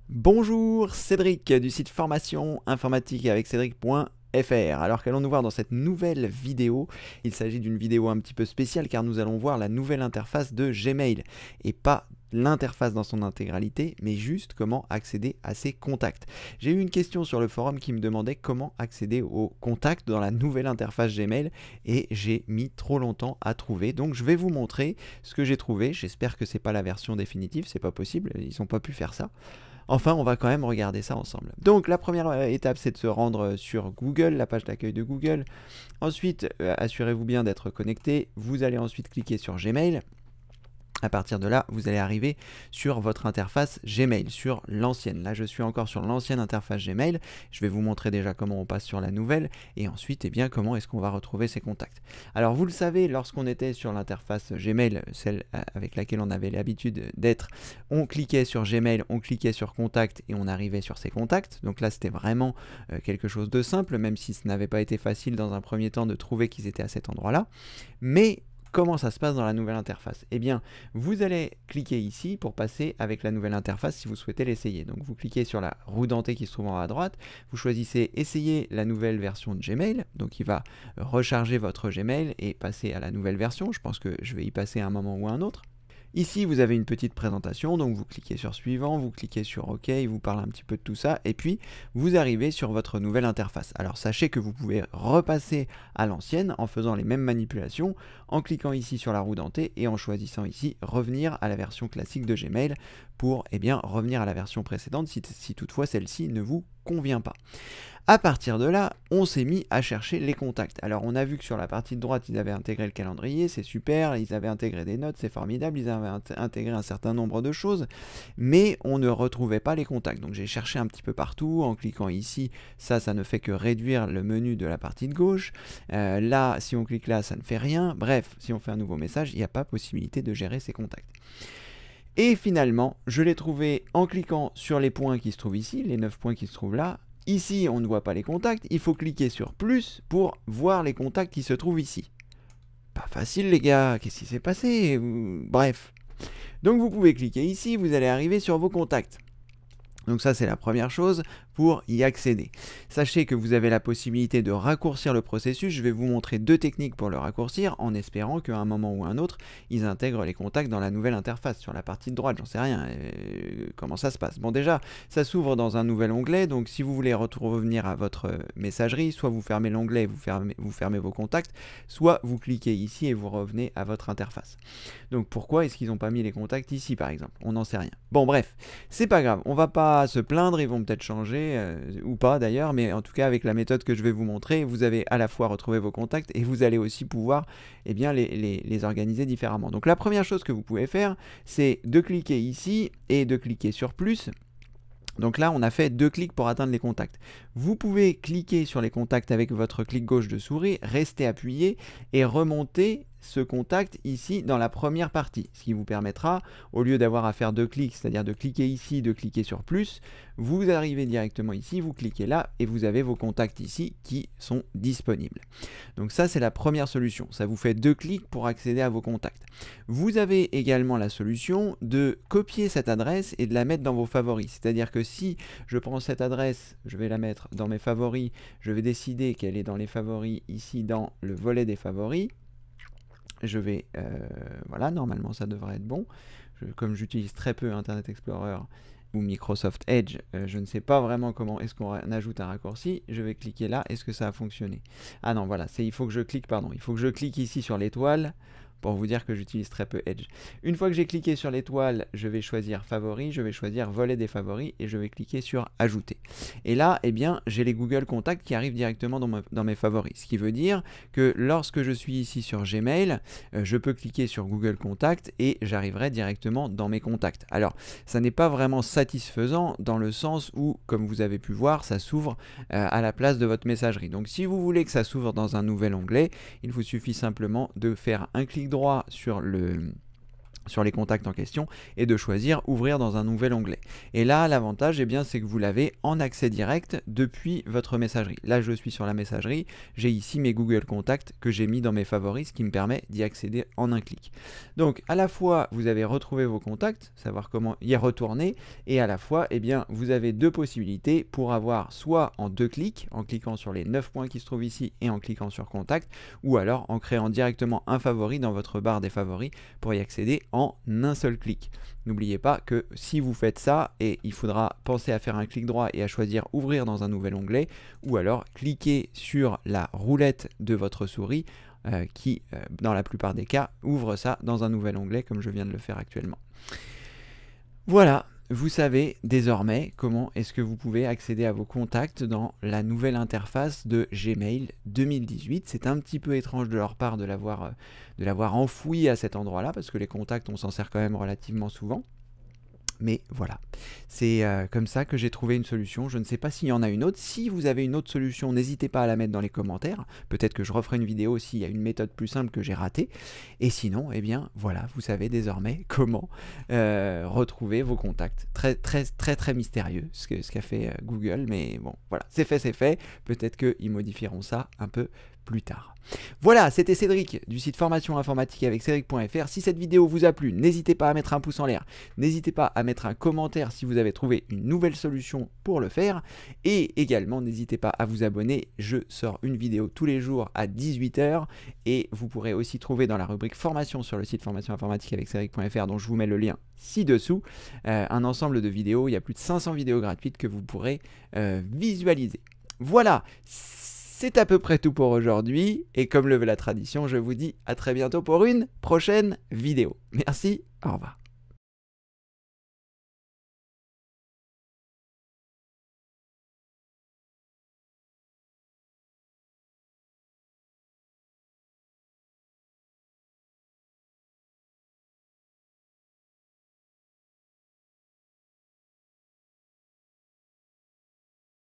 Bonjour, Cédric du site formation informatique avec Cédric.fr. Alors qu'allons-nous voir dans cette nouvelle vidéo? Il s'agit d'une vidéo un petit peu spéciale car nous allons voir la nouvelle interface de Gmail et pas l'interface dans son intégralité, mais juste comment accéder à ses contacts. J'ai eu une question sur le forum qui me demandait comment accéder aux contacts dans la nouvelle interface Gmail et j'ai mis trop longtemps à trouver. Donc je vais vous montrer ce que j'ai trouvé. J'espère que c'est pas la version définitive, c'est pas possible, ils n'ont pas pu faire ça. Enfin, on va quand même regarder ça ensemble. Donc la première étape, c'est de se rendre sur Google, la page d'accueil de Google. Ensuite, assurez-vous bien d'être connecté. Vous allez ensuite cliquer sur Gmail. À partir de là, vous allez arriver sur votre interface Gmail, sur l'ancienne. Là, je suis encore sur l'ancienne interface Gmail. Je vais vous montrer déjà comment on passe sur la nouvelle et ensuite, eh bien, comment est-ce qu'on va retrouver ces contacts. Alors, vous le savez, lorsqu'on était sur l'interface Gmail, celle avec laquelle on avait l'habitude d'être, on cliquait sur Gmail, on cliquait sur Contact et on arrivait sur ces contacts. Donc là, c'était vraiment quelque chose de simple, même si ce n'avait pas été facile dans un premier temps de trouver qu'ils étaient à cet endroit-là. Mais comment ça se passe dans la nouvelle interface? Eh bien, vous allez cliquer ici pour passer avec la nouvelle interface si vous souhaitez l'essayer. Donc, vous cliquez sur la roue dentée qui se trouve en haut à droite. Vous choisissez Essayer la nouvelle version de Gmail. Donc, il va recharger votre Gmail et passer à la nouvelle version. Je pense que je vais y passer à un moment ou à un autre. Ici, vous avez une petite présentation, donc vous cliquez sur Suivant, vous cliquez sur OK, il vous parle un petit peu de tout ça, et puis vous arrivez sur votre nouvelle interface. Alors sachez que vous pouvez repasser à l'ancienne en faisant les mêmes manipulations, en cliquant ici sur la roue dentée et en choisissant ici Revenir à la version classique de Gmail pour revenir à la version précédente si toutefois celle-ci ne vous convient pas. À partir de là, on s'est mis à chercher les contacts. Alors on a vu que sur la partie de droite, ils avaient intégré le calendrier, c'est super, ils avaient intégré des notes, c'est formidable, ils avaient intégré un certain nombre de choses, mais on ne retrouvait pas les contacts. Donc j'ai cherché un petit peu partout, en cliquant ici, ça ne fait que réduire le menu de la partie de gauche. Là, si on clique là, ça ne fait rien. Bref, si on fait un nouveau message, il n'y a pas possibilité de gérer ces contacts. Et finalement, je l'ai trouvé en cliquant sur les points qui se trouvent ici, les 9 points qui se trouvent là. Ici, on ne voit pas les contacts, il faut cliquer sur plus pour voir les contacts qui se trouvent ici. Pas facile les gars, qu'est-ce qui s'est passé? Bref. Donc vous pouvez cliquer ici, vous allez arriver sur vos contacts. Donc ça, c'est la première chose pour y accéder. Sachez que vous avez la possibilité de raccourcir le processus. Je vais vous montrer deux techniques pour le raccourcir en espérant qu'à un moment ou un autre, ils intègrent les contacts dans la nouvelle interface. Sur la partie de droite, j'en sais rien. Comment ça se passe? Bon, déjà, ça s'ouvre dans un nouvel onglet. Donc si vous voulez revenir à votre messagerie, soit vous fermez l'onglet et vous fermez vos contacts, soit vous cliquez ici et vous revenez à votre interface. Donc pourquoi est-ce qu'ils n'ont pas mis les contacts ici, par exemple? On n'en sait rien. Bon, bref, c'est pas grave. On va pas se plaindre, ils vont peut-être changer, ou pas d'ailleurs, mais en tout cas avec la méthode que je vais vous montrer, vous avez à la fois retrouvé vos contacts et vous allez aussi pouvoir les organiser différemment. Donc la première chose que vous pouvez faire, c'est de cliquer ici et de cliquer sur plus. Donc là, on a fait 2 clics pour atteindre les contacts. Vous pouvez cliquer sur les contacts avec votre clic gauche de souris, rester appuyé et remonter ce contact ici dans la première partie. Ce qui vous permettra, au lieu d'avoir à faire 2 clics, c'est-à-dire de cliquer ici, de cliquer sur plus, vous arrivez directement ici, vous cliquez là et vous avez vos contacts ici qui sont disponibles. Donc ça, c'est la première solution. Ça vous fait 2 clics pour accéder à vos contacts. Vous avez également la solution de copier cette adresse et de la mettre dans vos favoris. C'est-à-dire que si je prends cette adresse, je vais la mettre dans mes favoris, je vais décider qu'elle est dans les favoris ici dans le volet des favoris. Je vais, voilà, normalement ça devrait être bon. Comme j'utilise très peu Internet Explorer ou Microsoft Edge, je ne sais pas vraiment comment est-ce qu'on ajoute un raccourci. Je vais cliquer là, est-ce que ça a fonctionné? Ah non, voilà, il faut que je clique, pardon, il faut que je clique ici sur l'étoile pour vous dire que j'utilise très peu Edge. Une fois que j'ai cliqué sur l'étoile, je vais choisir Favoris, je vais choisir Volet des favoris et je vais cliquer sur Ajouter. Et là, eh bien, j'ai les Google Contacts qui arrivent directement dans mes favoris. Ce qui veut dire que lorsque je suis ici sur Gmail, je peux cliquer sur Google Contacts et j'arriverai directement dans mes contacts. Alors, ça n'est pas vraiment satisfaisant dans le sens où, comme vous avez pu voir, ça s'ouvre à la place de votre messagerie. Donc, si vous voulez que ça s'ouvre dans un nouvel onglet, il vous suffit simplement de faire un clic droit sur sur les contacts en question et de choisir ouvrir dans un nouvel onglet. Et là, l'avantage, eh bien, c'est que vous l'avez en accès direct depuis votre messagerie. Là, je suis sur la messagerie, j'ai ici mes Google Contacts que j'ai mis dans mes favoris, ce qui me permet d'y accéder en un clic. Donc, à la fois, vous avez retrouvé vos contacts, savoir comment y retourner, et à la fois, eh bien, vous avez deux possibilités pour avoir soit en 2 clics, en cliquant sur les 9 points qui se trouvent ici et en cliquant sur Contact, ou alors en créant directement un favori dans votre barre des favoris pour y accéder en un seul clic. N'oubliez pas que si vous faites ça, et il faudra penser à faire un clic droit et à choisir ouvrir dans un nouvel onglet, ou alors cliquer sur la roulette de votre souris qui, dans la plupart des cas, ouvre ça dans un nouvel onglet comme je viens de le faire actuellement. Voilà. Vous savez désormais comment est-ce que vous pouvez accéder à vos contacts dans la nouvelle interface de Gmail 2018. C'est un petit peu étrange de leur part de l'avoir enfoui à cet endroit-là, parce que les contacts, on s'en sert quand même relativement souvent. Mais voilà, c'est comme ça que j'ai trouvé une solution. Je ne sais pas s'il y en a une autre. Si vous avez une autre solution, n'hésitez pas à la mettre dans les commentaires. Peut-être que je referai une vidéo s'il y a une méthode plus simple que j'ai ratée. Et sinon, eh bien voilà, vous savez désormais comment retrouver vos contacts. Très mystérieux ce qu'a fait Google, mais bon, voilà, c'est fait. Peut-être qu'ils modifieront ça un peu plus tard. Voilà, c'était Cédric du site formation informatique avec Cédric.fr. Si cette vidéo vous a plu, n'hésitez pas à mettre un pouce en l'air, n'hésitez pas à mettre un commentaire si vous avez trouvé une nouvelle solution pour le faire, et également n'hésitez pas à vous abonner. Je sors une vidéo tous les jours à 18 h et vous pourrez aussi trouver dans la rubrique formation sur le site formation informatique avec Cédric.fr, dont je vous mets le lien ci-dessous, un ensemble de vidéos. Il y a plus de 500 vidéos gratuites que vous pourrez visualiser. Voilà, c'est à peu près tout pour aujourd'hui, et comme le veut la tradition, je vous dis à très bientôt pour une prochaine vidéo. Merci, au revoir.